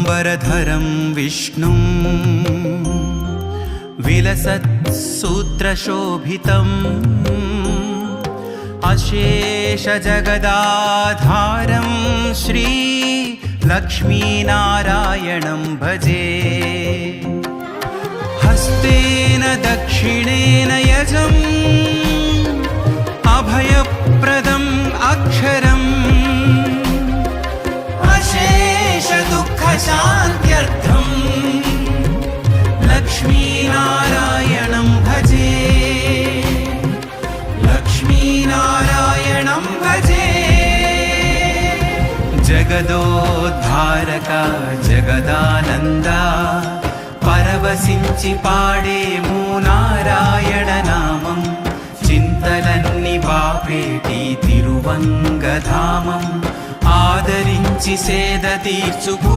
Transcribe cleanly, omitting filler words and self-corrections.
शुक्लाम्बरधरं विष्णुं विलसत्सूत्रशोभितम् अशेषजगदाधारं श्री लक्ष्मीनारायणं भजे। हस्तेन दक्षिणेन यजम् अभयप्रदम् अक्षरम् अशेषदुःखशान्त्यर्थम् लक्ष्मीनारायणं भजे। लक्ष्मीनारायणं भजे। जगदोद्धारका जगदानन्दा परवशिंचि पाडेमु नारायण नामं చింతలన్ని బాపేటి తిరువంగధామం ఆదరించి సేద తీర్చుకు